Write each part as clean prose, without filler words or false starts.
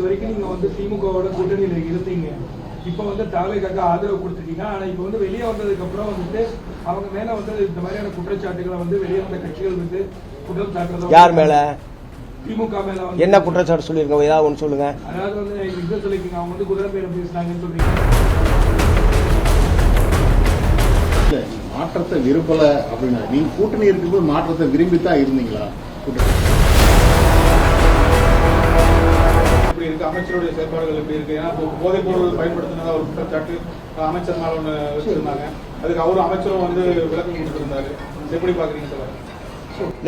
வரைக்கும் நீங்க வந்து திமுகவோட கூட்டணியில இருந்தீங்க. இப்ப வந்து தாவேக்காக ஆதரவு கொடுத்துட்டீங்க. ஆனா இப்ப வந்து வெளியே வந்ததுக்கு அப்புறம் வந்துட்டு அவங்க மேல வந்து இந்த மாதிரியான குற்றச்சாட்டுகளை வந்து வெளியே வந்த கட்சிகள் வந்து குற்றம் சாட்டுறது. யார் மேல? திமுக மேல என்ன குற்றச்சாட்டு சொல்லிருக்கோம்? ஏதாவது ஒன்று சொல்லுங்க. அதாவது வந்து இதை சொல்லிருக்கீங்க, அவங்க வந்து குதிரை பேரம் பேசினாங்கன்னு சொல்றீங்க. மாற்றத்தை விரும்பல அப்படின்னா நீங்க கூட்டணி இருக்கும்போது மாற்றத்தை விரும்பித்தான் இருந்தீங்களா? அமைச்சருடைய செயல்பாடுகள் எப்படி இருக்கு? ஏன்னா போதைப் பொருள் பயன்படுத்தினதா ஒரு குற்றச்சாட்டு அமைச்சர் மேல ஒண்ணு வச்சிருந்தாங்க. அதுக்கு அவரும் அமைச்சரும் வந்து விளக்கம் கொடுத்திருந்தாரு. எப்படி பாக்குறீங்க சார்?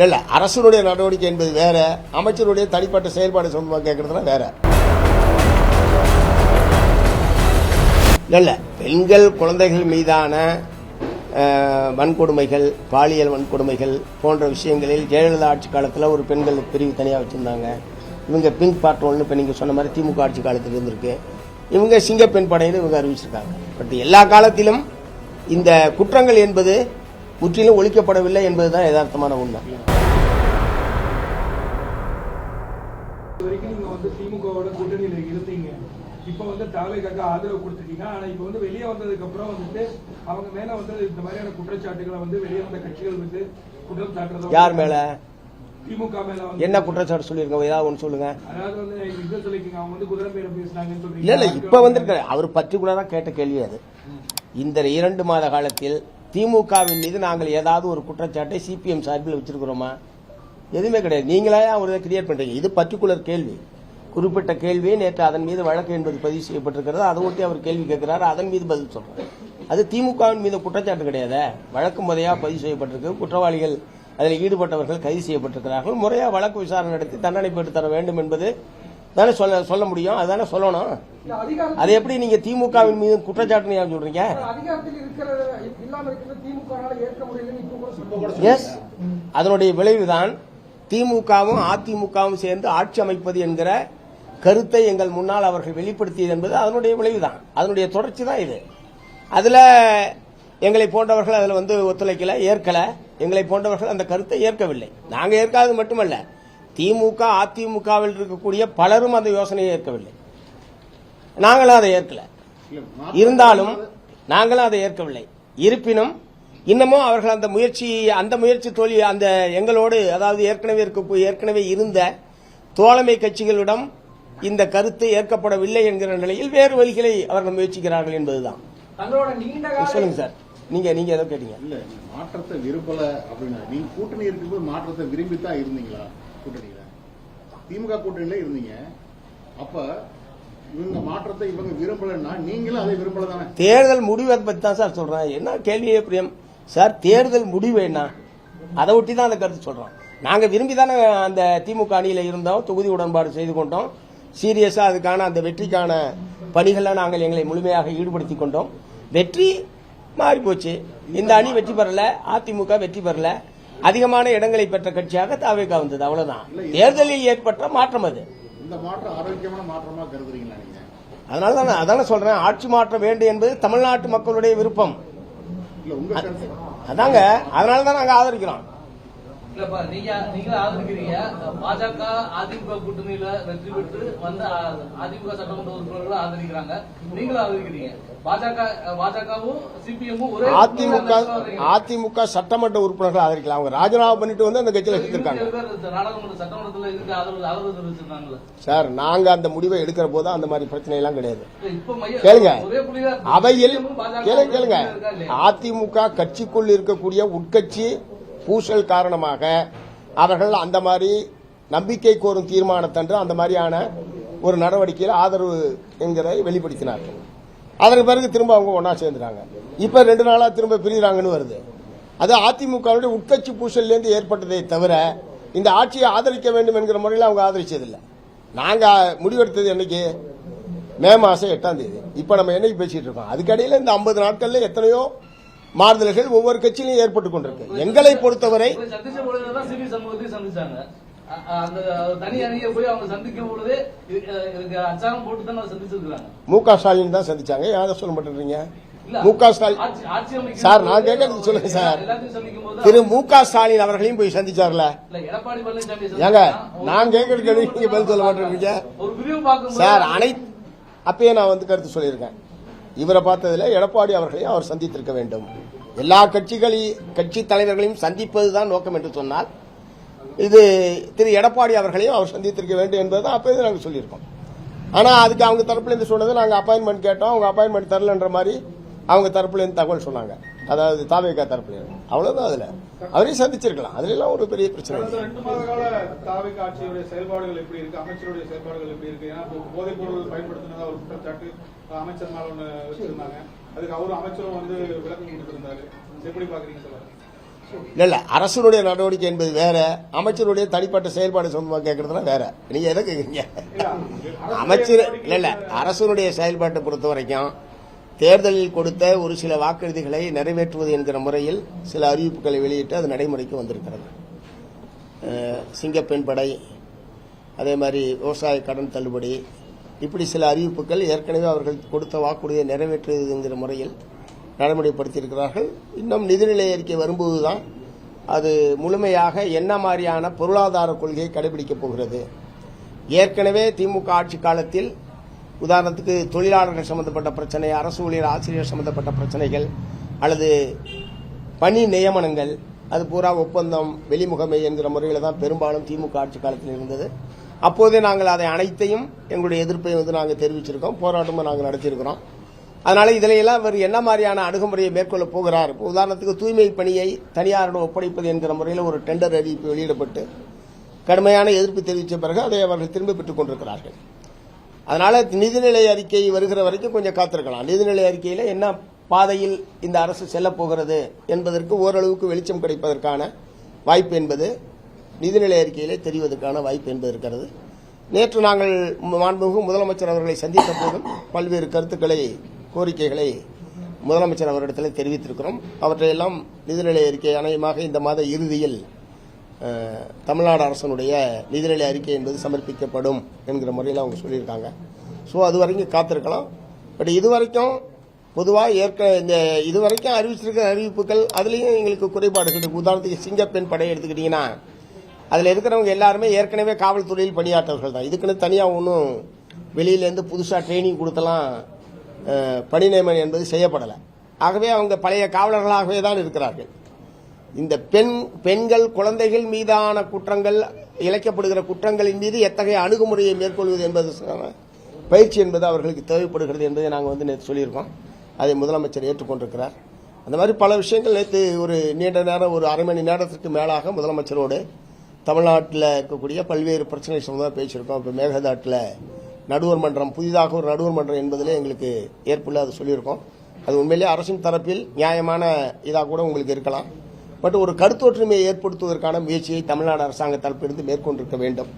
இல்ல, அரசுடைய நடவடிக்கை என்பது வேற, அமைச்சருடைய தனிப்பட்ட செயல்பாடு சம்பந்தமாக கேட்கறதுனா வேற. இல்ல, பெண்கள் குழந்தைகள் மீதான வன்கொடுமைகள், பாலியல் வன்கொடுமைகள் போன்ற விஷயங்களில் ஜெயலலிதா ஆட்சி காலத்தில் ஒரு பெண்கள் பிரிவு தனியாக வச்சுருந்தாங்க. இவங்க பிங்க் பாட்ரோல்னு இப்போ நீங்கள் சொன்ன மாதிரி திமுக ஆட்சி காலத்தில் இருந்திருக்கு. இவங்க சிங்கப்பெண் படையின்னு இவங்க அறிவிச்சிருக்காங்க. பட் எல்லா காலத்திலும் இந்த குற்றங்கள் என்பது முற்றிலும் ஒழிக்கப்படவில்லை என்பதுதான் யதார்த்தமான உண்மை. வரைக்கும் நீங்க வந்து திமுகவோட கூட்டணியில இருந்தீங்க. இப்ப வந்து தாவேக்காக ஆதரவு கொடுத்துட்டீங்க. ஆனா இப்ப வந்து வெளியே வந்ததுக்கு அப்புறம் வந்துட்டு அவங்க மேல வந்து இந்த மாதிரியான குற்றச்சாட்டுகளை வந்து வெளியே வந்த கட்சிகள் வந்து குற்றம் சாட்டுறது. யார் மேல? திமுக மேல என்ன குற்றச்சாட்டு சொல்லிருக்கோம்? ஏதாவது ஒன்று சொல்லுங்க. அதாவது வந்து இதை சொல்லிருக்கீங்க, அவங்க வந்து குதிரை பேரம் பேசினாங்கன்னு சொல்றீங்க. இல்ல, இப்ப வந்து அவர் பர்டிகுலரா கேட்ட கேள்வி அது. இந்த 2 மாத காலத்தில் திமுகவின் மீது நாங்கள் ஏதாவது ஒரு குற்றச்சாட்டை சிபிஎம் சார்பில் வச்சிருக்கிறோமா? எதுவுமே கிடையாது. நீங்களே ஒரு கிரியேட் பண்றீங்க. இது பர்டிகுலர் கேள்வி, குறிப்பிட்ட கேள்வி. நேற்று அதன் மீது வழக்கு என்பது பதிவு செய்யப்பட்டிருக்கிறது. அதை ஒட்டி அவர் கேள்வி கேட்கிறார், அதன் மீது பதில் சொல்றாரு. அது திமுகவின் மீது குற்றச்சாட்டு கிடையாது. வழக்கு முறையா பதிவு செய்யப்பட்டிருக்கு. குற்றவாளிகள் அதில் ஈடுபட்டவர்கள் கைது செய்யப்பட்டிருக்கிறார்கள். முறையா வழக்கு விசாரணை நடத்தி தண்டனை பெற்று தர வேண்டும் என்பது தானே சொல்ல முடியும். அதுதானே சொல்லணும். அது எப்படி நீங்க திமுகவின் மீது குற்றச்சாட்டு சொல்றீங்க? எஸ், அதனுடைய விளைவுதான் திமுகவும் அதிமுகவும் சேர்ந்து ஆட்சி அமைப்பது என்கிற கருத்தை எங்கள் முன்னால் அவர்கள் வெளிப்படுத்தியது என்பது அதனுடைய விளைவுதான், அதனுடைய தொடர்ச்சி தான் இது. அதுல எங்களை போன்றவர்கள் அதில் வந்து ஒத்துழைக்கல, ஏற்கல. எங்களை போன்றவர்கள் அந்த கருத்தை ஏற்கவில்லை. நாங்கள் ஏற்காதது மட்டுமல்ல, திமுக அதிமுகவில் இருக்கக்கூடிய பலரும் அந்த யோசனையை ஏற்கவில்லை. நாங்களும் அதை ஏற்கல. இருந்தாலும் நாங்களும் அதை ஏற்கவில்லை. இருப்பினும் இன்னமும் அவர்கள் அந்த முயற்சி தோல்வி அந்த எங்களோடு, அதாவது ஏற்கனவே இருந்த தோழமை கட்சிகளிடம் இந்த கருத்து ஏற்கப்படவில்லை என்கிற நிலையில் வேறு வழிகளை அவர்கள் முயற்சிக்கிறார்கள் என்பதுதான். சொல்லுங்க சார், நீங்க ஏதோ கேட்டீங்க. இல்ல, மாற்றத்தை விரும்பல அப்படின்னா நீங்க கூட்டணி இருக்கும்போது மாற்றத்தை விரும்பித்தான் இருந்தீங்களா? கூட்டணியில திமுக கூட்டணியில இருந்தீங்க. அப்ப இவங்க மாற்றத்தை இவங்க விரும்பலன்னா நீங்களும் அதை விரும்பல தானே? தேர்தல் முடிவை பத்தி தான் சார் சொல்றேன். என்ன கேள்வியே பிரியம் சார்? தேர்தல் முடிவு என்ன, அதை ஒட்டி தான் அந்த கருத்து சொல்றோம். நாங்க விரும்பி தானே அந்த திமுக அணியில இருந்தோம், தொகுதி உடன்பாடு செய்து கொண்டோம். சீரியஸா அதுக்கான அந்த வெற்றிக்கான பணிகளை நாங்கள் எங்களை முழுமையாக ஈடுபடுத்திக் கொண்டோம். வெற்றி மாறி போச்சு. இந்த அணி வெற்றி பெறல, அதிமுக வெற்றி பெறல. அதிகமான இடங்களை பெற்ற கட்சியாக தாவேகா வந்தது, அவ்வளவுதான். தேர்தலில் ஏற்பட்ட மாற்றம் அது. இந்த மாற்றம் ஆரோக்கியமான மாற்றமா கருதுறீங்களா நீங்க? அதனால அதான சொல்றேன், ஆட்சி மாற்றம் வேண்டும் என்பது தமிழ்நாட்டு மக்களுடைய விருப்பம். அதாங்க, அதனாலதான் நாங்க ஆதரிக்கிறோம். இல்லப்பா, நீங்க ஆதரிக்கிறீங்க. பாஜக அதிமுக கூட்டணியில வெற்றி பெற்று வந்த அதிமுக சட்டமன்ற உறுப்பினர்கள் ஆதரிக்கிறாங்க, நீங்களும் ஆதரிக்கிறீங்க. பாஜகவும் சிபிஎம்மும் ஒரே அதிமுக சட்டமன்ற உறுப்பினர்கள் ஆதரிக்கலாம். அவங்க ராஜினாமா பண்ணிட்டு வந்து அந்த கட்சியில இருக்காங்க. நாடாளுமன்ற சட்டமன்றத்தில் இதுக்கு ஆதரவு தெரிவிச்சிருக்காங்க சார். நாங்க அந்த முடிவை எடுக்கிற போது அந்த மாதிரி பிரச்சனை எல்லாம் கிடையாது. கேளுங்க, அவையில் கேளுங்க. அதிமுக கட்சிக்குள் இருக்கக்கூடிய உட்கட்சி பூசல் காரணமாக அவர்கள் அந்த மாதிரி நம்பிக்கை கோரும் தீர்மானத்தன்று அந்த மாதிரியான ஒரு நடவடிக்கையில் ஆதரவு என்கிறதை வெளிப்படுத்தினார்கள். அதற்கு பிறகு திரும்ப அவங்க ஒன்னா சேர்ந்துட்டாங்க. இப்ப 2 நாளா திரும்ப பிரிகிறாங்கன்னு வருது. அது அதிமுகவுடைய உட்கட்சி பூசலிலிருந்து ஏற்பட்டதை தவிர இந்த ஆட்சியை ஆதரிக்க வேண்டும் என்கிற முறையில் அவங்க ஆதரிச்சதில்லை. நாங்க முடிவெடுத்தது என்னைக்கு? மே மாசம் 8ஆம் தேதி. இப்ப நம்ம என்னைக்கு பேசிட்டு இருக்கோம்? அதுக்கடையில் இந்த 50 நாட்கள்ல எத்தனையோ மாறுதல்கள் ஒவ்வொரு கட்சியிலும் ஏற்பட்டுக் கொண்டிருக்கு. எங்களை பொறுத்தவரை மு க ஸ்டாலின் தான் சந்திச்சாங்க. யாரை சொல்ல மாட்டேறீங்க? மு.க. ஸ்டாலின் ஆட்சி அமைக்க சார், நான் கேட்கறது சொல்லுங்க சார். எல்லாத்தையும் சந்திக்கும் போது திரு மு.க. ஸ்டாலின் அவர்களையும் போய் சந்திச்சார்ல. இல்ல, எடப்பாடி பழனிசாமி ஏங்க, நான் கேட்கறது கேள்வி நீங்க பதில் சொல்ல மாட்டேங்கிறீங்க ஒரு விரிவு பார்க்கும்போது சார். அப்பயே நான் வந்து கருத்து சொல்லியிருக்கேன். இவரை பார்த்ததுல எடப்பாடி அவர்களையும் அவர் சந்தித்திருக்க வேண்டும். எல்லா கட்சி தலைவர்களையும் சந்திப்பதுதான் நோக்கம் என்று சொன்னால் இது திரு எடப்பாடி அவர்களையும் அவர் சந்தித்திருக்க வேண்டும் என்பதுதான் அப்பவே நாங்கள் சொல்லியிருக்கோம். ஆனா அதுக்கு அவங்க தரப்புல இருந்து சொன்னது, நாங்க அப்பாயின்மெண்ட் கேட்டோம், அவங்க அப்பாயின்மெண்ட் தரலன்ற மாதிரி அவங்க தரப்புல இருந்து தகவல் சொன்னாங்க. அதாவது தாவேகா தரப்புல இருந்து. அவ்வளவுதான். அதுல அவரையும் சந்திச்சிருக்கலாம். அதுல எல்லாம் ஒரு பெரிய பிரச்சனை இல்லை. 2 மாத கால தாவேகா ஆட்சியுடைய செயல்பாடுகள் எப்படி இருக்கு, அமைச்சருடைய செயல்பாடுகள் எப்படி இருக்கு? ஏன்னா போதைப் பொருள் பயன்படுத்தினதா ஒரு குற்றச்சாட்டு அமைச்சர் மேல ஒண்ணு வச்சிருந்தாங்க. அதுக்கு அவரும் அமைச்சரும் வந்து விளக்கம் கொடுத்திருந்தாரு. எப்படி பாக்குறீங்க சார்? இல்ல, அரசுடைய நடவடிக்கை என்பது வேற, அமைச்சருடைய தனிப்பட்ட செயல்பாடு சொந்தமா கேட்கறதுனா வேற. நீங்க எதை கேக்குறீங்க? அமைச்சர் இல்ல, அரசுடைய செயல்பாட்டை பொறுத்த வரைக்கும் தேர்தலில் கொடுத்த ஒரு சில வாக்குறுதிகளை நிறைவேற்றுவது என்கிற முறையில் சில அறிவிப்புகளை வெளியிட்டு அது நடைமுறைக்கு வந்திருக்கிறது. சிங்கப்பெண் படை, அதே மாதிரி விவசாய கடன் தள்ளுபடி, இப்படி சில அறிவிப்புகள் ஏற்கனவே அவர்கள் கொடுத்த வாக்குறுதியை நிறைவேற்றுவது என்கிற முறையில் நடைமுறைப்படுத்தியிருக்கிறார்கள். இன்னும் நிதிநிலை அறிக்கை வரும்போதுதான் அது முழுமையாக என்ன மாதிரியான பொருளாதார கொள்கையை கடைபிடிக்கப் போகிறது. ஏற்கனவே திமுக ஆட்சி காலத்தில் உதாரணத்துக்கு தொழிலாளர்கள் சம்பந்தப்பட்ட பிரச்சனை, அரசு ஊழியர் ஆசிரியர் சம்பந்தப்பட்ட பிரச்சனைகள் அல்லது பணி நியமனங்கள், அது பூரா ஒப்பந்தம் வெளிமுகமை என்கிற முறையில் தான் பெரும்பாலும் திமுக ஆட்சி காலத்தில் இருந்தது. அப்போதே நாங்கள் அதை அனைத்தையும் எங்களுடைய எதிர்ப்பை வந்து நாங்கள் தெரிவிச்சிருக்கோம், போராட்டமும் நாங்கள் நடத்தியிருக்கிறோம். அதனால இதிலையெல்லாம் இவர் என்ன மாதிரியான அணுகுமுறையை மேற்கொள்ள போகிறார். உதாரணத்துக்கு தூய்மை பணியை தனியாரிடம் ஒப்படைப்பது என்கிற முறையில் ஒரு டெண்டர் அறிவிப்பு வெளியிடப்பட்டு கடுமையான எதிர்ப்பு தெரிவித்த பிறகு அதை அவர்கள் திரும்ப பெற்றுக் கொண்டிருக்கிறார்கள். அதனால நிதிநிலை அறிக்கை வருகிற வரைக்கும் கொஞ்சம் காத்திருக்கலாம். நிதிநிலை அறிக்கையில் என்ன பாதையில் இந்த அரசு செல்ல போகிறது என்பதற்கு ஓரளவுக்கு வெளிச்சம் கிடைப்பதற்கான வாய்ப்பு என்பது நிதிநிலை அறிக்கையிலே தெரிவதற்கான வாய்ப்பு என்பது இருக்கிறது. நேற்று நாங்கள் மாண்புமிகு முதலமைச்சர் அவர்களை சந்தித்த போதும் பல்வேறு கருத்துக்களை, கோரிக்கைகளை முதலமைச்சர் அவரிடத்தில் தெரிவித்திருக்கிறோம். அவற்றையெல்லாம் நிதிநிலை அறிக்கை அநேகமாக இந்த மாத இறுதியில் தமிழ்நாடு அரசனுடைய நிதிநிலை அறிக்கை என்பது சமர்ப்பிக்கப்படும் என்கிற முறையில் அவங்க சொல்லியிருக்காங்க. ஸோ அது வரைக்கும் காத்திருக்கலாம். பட் இதுவரைக்கும் பொதுவாக இதுவரைக்கும் அறிவிச்சிருக்கிற அறிவிப்புகள் அதுலேயும் எங்களுக்கு குறைபாடுகள் இருக்கு. உதாரணத்துக்கு சிங்கப்பெண் படை எடுத்துக்கிட்டீங்கன்னா அதில் இருக்கிறவங்க எல்லாருமே ஏற்கனவே காவல்துறையில் பணியாற்றவர்கள் தான். இதுக்குன்னு தனியாக ஒன்றும் வெளியிலேருந்து புதுசாக ட்ரைனிங் கொடுத்தலாம் பணி நியமனம் என்பது செய்யப்படலை. ஆகவே அவங்க பழைய காவலர்களாகவே தான் இருக்கிறார்கள். இந்த பெண்கள் குழந்தைகள் மீதான குற்றங்கள், இழைக்கப்படுகிற குற்றங்களின் மீது எத்தகைய அணுகுமுறையை மேற்கொள்வது என்பது பயிற்சி என்பது அவர்களுக்கு தேவைப்படுகிறது என்பதை நாங்கள் வந்து நேற்று சொல்லியிருக்கோம். அதை முதலமைச்சர் ஏற்றுக்கொண்டிருக்கிறார். அந்த மாதிரி பல விஷயங்கள் நேற்று ஒரு நீண்ட நேரம், ஒரு அரை மணி நேரத்திற்கு மேலாக முதலமைச்சரோடு தமிழ்நாட்டில் இருக்கக்கூடிய பல்வேறு பிரச்சனைகள் சம்பந்தமாக பேசியிருக்கோம். இப்போ மேகதாட்டில் நடுவர் மன்றம், புதிதாக ஒரு நடுவர் மன்றம் என்பதிலே எங்களுக்கு ஏற்புள்ள அது சொல்லியிருக்கோம். அது உண்மையிலேயே அரசின் தரப்பில் நியாயமான இதாக கூட உங்களுக்கு இருக்கலாம். பட் ஒரு கருத்தொற்றுமையை ஏற்படுத்துவதற்கான முயற்சியை தமிழ்நாடு அரசாங்க தரப்பிலிருந்து மேற்கொண்டிருக்க வேண்டும்.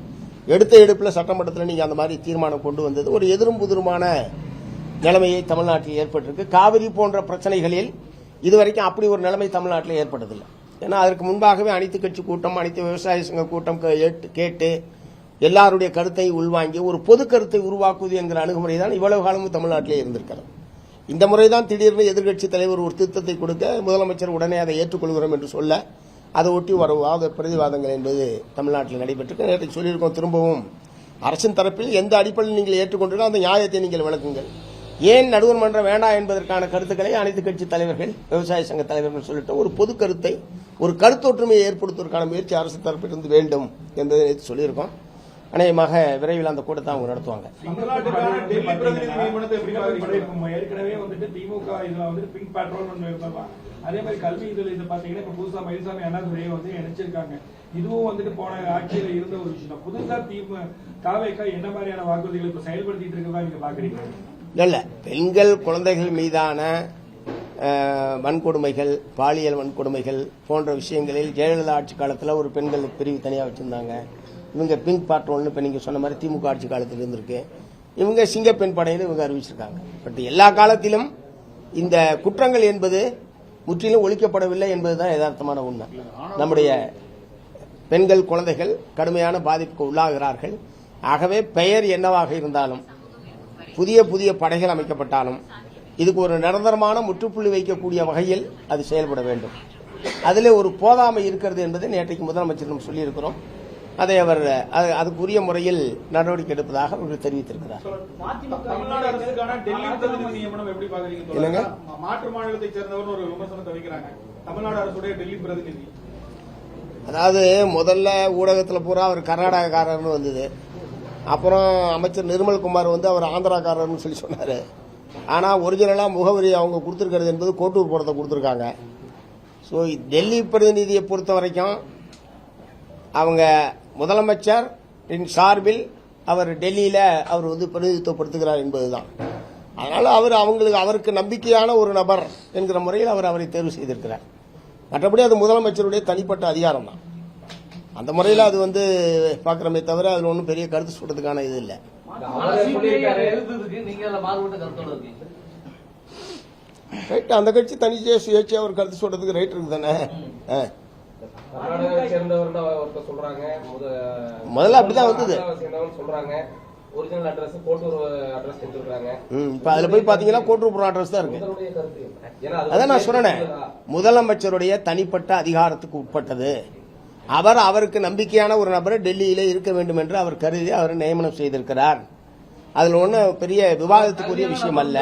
எடுத்த எடுப்பில் சட்டமன்றத்தில் நீங்கள் அந்த மாதிரி தீர்மானம் கொண்டு வந்தது ஒரு எதிரும் புதிருமான நிலைமையை தமிழ்நாட்டில் ஏற்பட்டிருக்கு. காவிரி போன்ற பிரச்சனைகளில் இதுவரைக்கும் அப்படி ஒரு நிலைமை தமிழ்நாட்டில் ஏற்பட்டதில்லை. ஏன்னா அதற்கு முன்பாகவே அனைத்து கட்சி கூட்டம், அனைத்து விவசாய சங்க கூட்டம் கேட்டு எல்லாருடைய கருத்தை உள்வாங்கி ஒரு பொது கருத்தை உருவாக்குவது என்கிற அணுகுமுறை தான் இவ்வளவு காலமும் தமிழ்நாட்டிலே இருந்திருக்கிறது. இந்த முறைதான் திடீர்னு எதிர்க்கட்சி தலைவர் ஒரு திருத்தத்தை கொடுக்க முதலமைச்சர் உடனே அதை ஏற்றுக்கொள்கிறோம் என்று சொல்ல அதை ஒட்டி வரும் வாத பிரதிவாதங்கள் என்பது தமிழ்நாட்டில் நடைபெற்று நேற்று சொல்லியிருக்கோம். திரும்பவும் அரசின் தரப்பில் எந்த அடிப்படையில் நீங்கள் ஏற்றுக்கொண்டிருக்கோ அந்த நியாயத்தை நீங்கள் விளக்குங்கள். ஏன் நடுவர் மன்றம் வேண்டாம் என்பதற்கான கருத்துக்களை அனைத்து கட்சி தலைவர்கள், விவசாய சங்க தலைவர்கள் சொல்லிட்டு ஒரு பொது கருத்தை, ஒரு கருத்தொற்றுமையை ஏற்படுத்துவதற்கான முயற்சி அரசு தரப்பிலிருந்து வேண்டும் என்பதை நேற்று சொல்லியிருக்கோம். அநேகமாக விரைவில் அந்த கூட்டத்தை அவங்க நடத்துவாங்க. ஏற்கனவே வந்துட்டு திமுக இதுல வந்து பிங்க் பேட்ரோல் ஒன்று இருந்தோம். அதே மாதிரி கல்வி இதுல பாத்தீங்கன்னா இப்ப புதுசா மயில்சாமி அண்ணாதுரையை வந்து இணைச்சிருக்காங்க. இதுவும் வந்துட்டு போன ஆட்சியில இருந்த ஒரு விஷயம். புதுசா தாவேகா என்ன மாதிரியான வாக்குறுதிகளை இப்ப செயல்படுத்திட்டு இருக்கதா நீங்க பாக்குறீங்க? இல்ல, பெண்கள் குழந்தைகள் மீதான வன்கொடுமைகள், பாலியல் வன்கொடுமைகள் போன்ற விஷயங்களில் ஜெயலலிதா ஆட்சி காலத்தில் ஒரு பெண்கள் பிரிவு தனியாக வச்சிருந்தாங்க. இவங்க பிங்க் பேட்ரோல்னு இப்போ நீங்கள் சொன்ன மாதிரி திமுக ஆட்சி காலத்தில் இருந்திருக்கு. இவங்க சிங்கப்பெண் படையில் இவங்க அறிவிச்சிருக்காங்க. பட் எல்லா காலத்திலும் இந்த குற்றங்கள் என்பது முற்றிலும் ஒழிக்கப்படவில்லை என்பதுதான் யதார்த்தமான உண்மை. நம்முடைய பெண்கள் குழந்தைகள் கடுமையான பாதிப்புக்கு உள்ளாகிறார்கள். ஆகவே பெயர் என்னவாக இருந்தாலும், புதிய புதிய படைகள் அமைக்கப்பட்டாலும், இதுக்கு ஒரு நிரந்தரமான முற்றுப்புள்ளி வைக்கக்கூடிய வகையில் அது செயல்பட வேண்டும். அதில் ஒரு போதாமை இருக்கிறது என்பதை நேற்றைக்கு முதலமைச்சரிடம் சொல்லியிருக்கிறோம். அதை அவர் அதுக்குரிய முறையில் நடவடிக்கை எடுப்பதாக அவர்கள் தெரிவித்திருக்கிறார். தமிழ்நாடு அரசுக்கான டெல்லி பிரதிநிதி நியமனம் எப்படி இல்லைங்க? பாக்குறீங்க? மாற்று மாநிலத்தை சேர்ந்தவர் ஒரு விமர்சனத்தை வைக்கிறாங்க. தமிழ்நாடு அரசுடைய டெல்லி பிரதிநிதி அதாவது முதல்ல ஊடகத்தில் பூரா அவர் கர்நாடகக்காரர்னு வந்தது. அப்புறம் அமைச்சர் நிர்மல்குமார் வந்து அவர் ஆந்திராக்காரர்னு சொல்லி சொன்னார். ஆனால் ஒரிஜினலாக முகவரி அவங்க கொடுத்துருக்கிறது என்பது கோட்டூர் புறத்தை கொடுத்துருக்காங்க. ஸோ டெல்லி பிரதிநிதியை பொறுத்த வரைக்கும் அவங்க முதலமைச்சர் சார்பில் அவர் டெல்லியில் அவர் வந்து பிரதிநிதித்துவப்படுத்துகிறார் என்பதுதான். அதனால் அவருக்கு நம்பிக்கையான ஒரு நபர் என்கிற முறையில் அவரை தேர்வு செய்திருக்கிறார். மற்றபடி அது முதலமைச்சருடைய தனிப்பட்ட அதிகாரம் தான். அந்த முறையில் அது வந்து பார்க்குறமே தவிர அதில் ஒன்றும் பெரிய கருத்து சொல்றதுக்கான இது இல்லை. ரைட், அந்த கட்சி தனிச்சே சுயேட்சை அவர் கருத்து சொல்றதுக்கு ரைட் இருக்கு தானே. முதல்ல அப்படிதான் வந்தது. இப்ப அதுல போய் பாத்தீங்கன்னா கோட்டூர்புரம் அட்ரஸ் தான் இருக்கு. அதான் நான் சொன்னேன், முதலமைச்சருடைய தனிப்பட்ட அதிகாரத்துக்கு உட்பட்டது. அவருக்கு நம்பிக்கையான ஒரு நபரை டெல்லியில இருக்க வேண்டும் என்று அவர் கருதி அவர் நியமனம் செய்திருக்கிறார். அதுல ஒண்ணு பெரிய விவாதத்துக்குரிய விஷயம் அல்ல.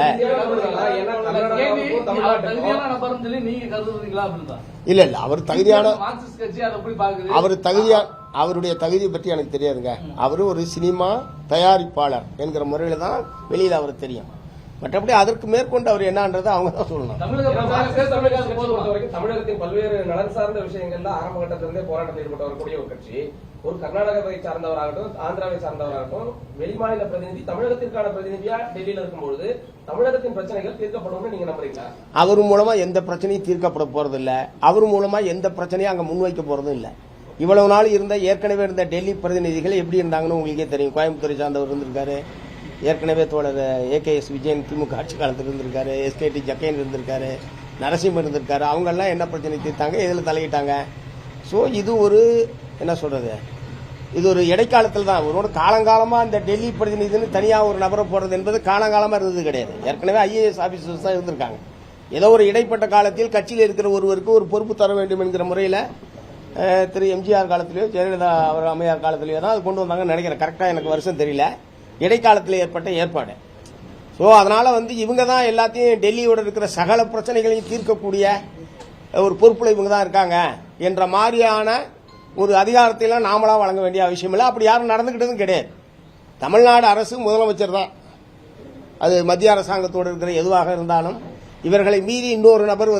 இல்ல அவர் தகுதியான அவருடைய தகுதியை பற்றி எனக்கு தெரியாதுங்க. அவரு ஒரு சினிமா தயாரிப்பாளர் என்கிற முறையில தான் வெளியில அவருக்கு தெரியும். மற்றபடி அதற்கு மேற்கொண்டு அவர் என்னன்றது அவங்க தான் சொல்லணும். தமிழகத்தின் பல்வேறு நலன் சார்ந்த விஷயங்கள்ல ஆரம்ப கட்டத்திலிருந்தே போராட்டத்தில் ஈடுபட்டு வரக்கூடிய ஒரு கட்சி, ஒரு கர்நாடகத்தை சார்ந்தவராகட்டும் ஆந்திராவை சார்ந்தவராகட்டும் வெளிமாநில பிரதிநிதி தமிழகத்திற்கான பிரதிநிதியா டெல்லியில இருக்கும்போது தமிழகத்தின் பிரச்சனைகள் தீர்க்கப்படும் நீங்க நம்புறீங்களா? அவர் மூலமா எந்த பிரச்சனையும் தீர்க்கப்பட போறது இல்ல. அவர் மூலமா எந்த பிரச்சனையும் அங்க முன்வைக்க போறதும் இல்ல. இவ்வளவு நாள் ஏற்கனவே இருந்த டெல்லி பிரதிநிதிகள் எப்படி இருந்தாங்கன்னு உங்களுக்கே தெரியும். கோயம்புத்தூரை சார்ந்தவர் இருந்திருக்காரு, ஏற்கனவே தோழர் AKS விஜயன் திமுக ஆட்சி காலத்தில் இருந்திருக்காரு, SKT ஜக்கையன் இருந்திருக்காரு, நரசிம்மன் இருந்திருக்காரு. அவங்கெல்லாம் என்ன பிரச்சனை தீர்த்தாங்க, எதில் தலையிட்டாங்க. ஸோ இது ஒரு என்ன சொல்றது, இது ஒரு இடைக்காலத்தில் தான். ஒரு காலங்காலமாக இந்த டெல்லி பிரதிநிதின்னு தனியாக ஒரு நபரை போடுறது என்பது காலங்காலமாக இருந்தது கிடையாது. ஏற்கனவே IAS ஆபீசர்ஸ் தான் இருந்திருக்காங்க. ஏதோ ஒரு இடைப்பட்ட காலத்தில் கட்சியில் இருக்கிற ஒருவருக்கு ஒரு பொறுப்பு தர வேண்டும் என்கிற முறையில் திரு MGR காலத்திலேயோ ஜெயலலிதா அவர் அம்மையார் காலத்திலேயோ தான் அது கொண்டு வந்தாங்கன்னு நினைக்கிறேன். கரெக்டாக எனக்கு வருஷம் தெரியல. இடைக்காலத்தில் ஏற்பட்ட ஏற்பாடு. ஸோ அதனால இவங்க தான் எல்லாத்தையும் டெல்லியோட இருக்கிற சகல பிரச்சனைகளையும் தீர்க்கக்கூடிய ஒரு பொறுப்புல இவங்க தான் இருக்காங்க என்ற மாதிரியான ஒரு அதிகாரத்தையெல்லாம் நாமளா வழங்க வேண்டிய அவசியம் இல்லை. அப்படி யாரும் நடந்துகிட்டதும் கிடையாது. தமிழ்நாடு அரசு முதலமைச்சர் தான், அது மத்திய அரசாங்கத்தோடு இருக்கிற எதுவாக இருந்தாலும் இவர்களை மீறி இன்னொரு நபர்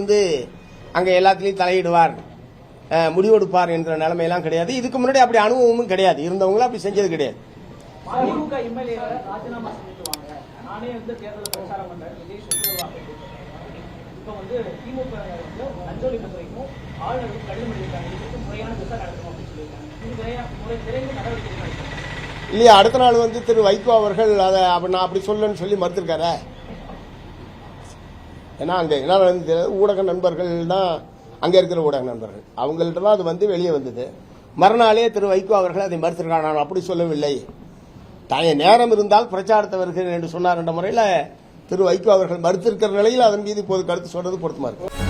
அங்க எல்லாத்திலையும் தலையிடுவார், முடிவெடுப்பார் என்ற நிலைமையெல்லாம் கிடையாது. இதுக்கு முன்னாடி அப்படி அனுபவமும் கிடையாது. இருந்தவங்களும் அப்படி செஞ்சது கிடையாது. திமுக MLA ராஜினாமா செஞ்சுட்டுவாங்க. நானே தேர்தல் பிரச்சாரம் பண்றேன், விஜய் சுற்றுவாங்க. இப்ப திமுக அஞ்சலி முறைக்கும் ஆளுநருக்கு கடிதம் எழுதியிருக்காங்க. இதுக்கு முறையான திசை நடக்கும் அப்படின்னு சொல்லியிருக்காங்க. இது விரைந்து நடவடிக்கை இல்லையா? அடுத்த நாள் திரு வைகோ அவர்கள் அதை நான் அப்படி சொல்லணும்னு சொல்லி மறுத்திருக்காரு. ஏன்னா அங்க என்ன நடந்தது, ஊடக நண்பர்கள் தான், அங்க இருக்கிற ஊடக நண்பர்கள் அவங்கள்ட்ட தான் அது வெளியே வந்தது. மறுநாளே திரு வைகோ அவர்கள் அதை மறுத்திருக்காங்க. நான் அப்படி சொல்லவில்லை, நேரம் இருந்தால் பிரச்சாரத்தை வருகிறேன் என்று சொன்னார் என்ற முறையில் திரு வைகோ அவர்கள் மறுத்திருக்கிற நிலையில் அதன் மீது இப்போது கருத்து சொல்றது பொருத்தமா இருக்கு.